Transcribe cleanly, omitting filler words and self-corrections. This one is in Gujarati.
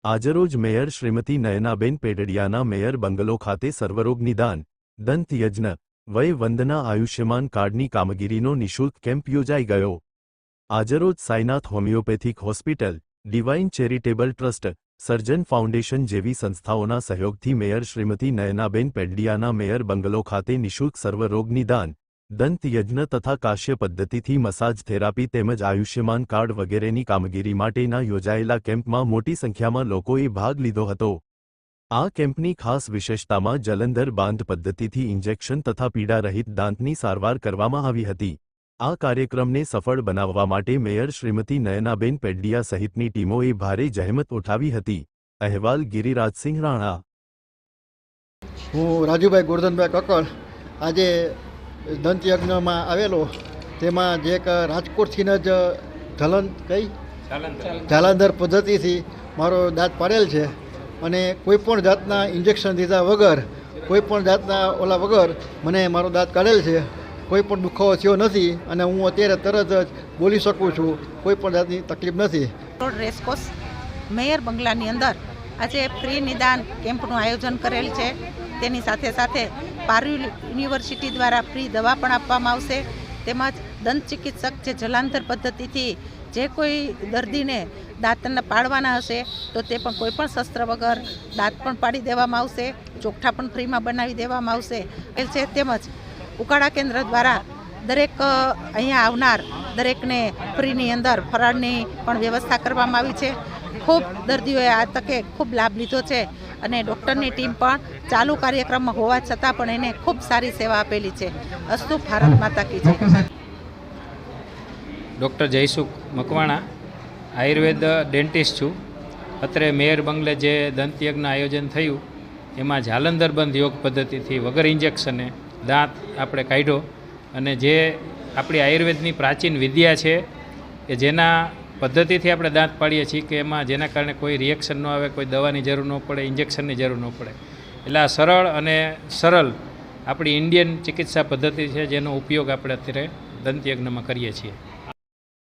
આજરોજ મેયર શ્રીમતી નયનાબેન પેડડિયાના મેયર બંગલો ખાતે સર્વરોગ નિદાન, દંત યજ્ઞ, વય વંદના આયુષ્યમાન કાર્ડની કામગીરીનો નિઃશુલ્ક કેમ્પ યોજાઈ ગયો. આજરોજ Sainath homeopathic hospital, divine charitable trust, Sarjan foundation જેવી સંસ્થાઓના સહયોગથી મેયર શ્રીમતી નયનાબેન પેડડિયાના મેયર બંગલો ખાતે નિઃશુલ્ક સર્વરોગ નિદાન, દંત યજ્ઞ તથા કાશ્ય પદ્ધતિથી મસાજ થેરાપી તેમજ આયુષ્યમાન કાર્ડ વગેરેની કામગીરી માટેના યોજાયેલા કેમ્પમાં મોટી સંખ્યામાં લોકોએ ભાગ લીધો હતો. આ કેમ્પની ખાસ વિશેષતામાં જલંધર બાંધ પદ્ધતિથી ઇન્જેક્શન તથા પીડારહિત દાંતની સારવાર કરવામાં આવી હતી. આ કાર્યક્રમને સફળ બનાવવા માટે મેયર શ્રીમતી નયનાબેન પેડડિયા સહિતની ટીમોએ ભારે જહેમત ઉઠાવી હતી. અહેવાલ ગિરિરાજસિંહ રાણા. હું રાજુભાઈ ગોરધનભાઈ કક્કડ આજે દંતયજ્ઞમાં આવેલો. તેમાં જે એક રાજકોટથી જ જાલંધર પદ્ધતિથી મારો દાંત પાડેલ છે અને કોઈપણ જાતના ઇન્જેક્શન દીધા વગર, કોઈપણ જાતના ઓલા વગર મને મારો દાંત કાઢેલ છે. કોઈ પણ દુખાવો થયો નથી અને હું અત્યારે તરત જ બોલી શકું છું. કોઈ પણ જાતની તકલીફ નથી. રોડ રેસકોર્સ મેયર બંગલાની અંદર આજે ફ્રી નિદાન કેમ્પનું આયોજન કરેલ છે. તેની સાથે સાથે પારુલ યુનિવર્સિટી દ્વારા ફ્રી દવા પણ આપવામાં આવશે. તેમજ દંત ચિકિત્સક જે જલાંતર પદ્ધતિથી જે કોઈ દર્દીને દાંતને પાડવાના હશે તો તે પણ કોઈ પણ શસ્ત્ર વગર દાંત પણ પાડી દેવામાં આવશે. ચોકઠા પણ ફ્રીમાં બનાવી દેવામાં આવશે છે. તેમજ ઉકાળા કેન્દ્ર દ્વારા દરેક અહીંયા આવનાર દરેકને ફ્રીની અંદર ફરાળની પણ વ્યવસ્થા કરવામાં આવી છે. ખૂબ દર્દીઓએ આ તકે ખૂબ લાભ લીધો છે અને ડૉક્ટરની ટીમ પણ ચાલુ કાર્યક્રમમાં હોવા છતાં પણ એને ખૂબ સારી સેવા આપેલી છે. અસ્તુ ભારત માતા કી જય. ડૉક્ટર જયસુખ મકવાણા, આયુર્વેદ ડેન્ટિસ્ટ છું. અત્રે મેયર બંગલે જે દંતયજ્ઞ આયોજન થયું એમાં જાલંધર બંધ યોગ પદ્ધતિથી વગર ઇન્જેક્શને દાંત આપણે કાઢ્યો અને જે આપણી આયુર્વેદની પ્રાચીન વિદ્યા છે કે જેના પદ્ધતિથી આપણે દાંત પાડીએ છીએ કે એમાં જેના કારણે કોઈ રિએક્શન ન આવે, કોઈ દવાની જરૂર ન પડે, ઇન્જેક્શનની જરૂર ન પડે. એટલે આ સરળ અને સરળ આપણી ઇન્ડિયન ચિકિત્સા પદ્ધતિ છે જેનો ઉપયોગ આપણે અત્યારે દંતયજ્ઞમાં કરીએ છીએ.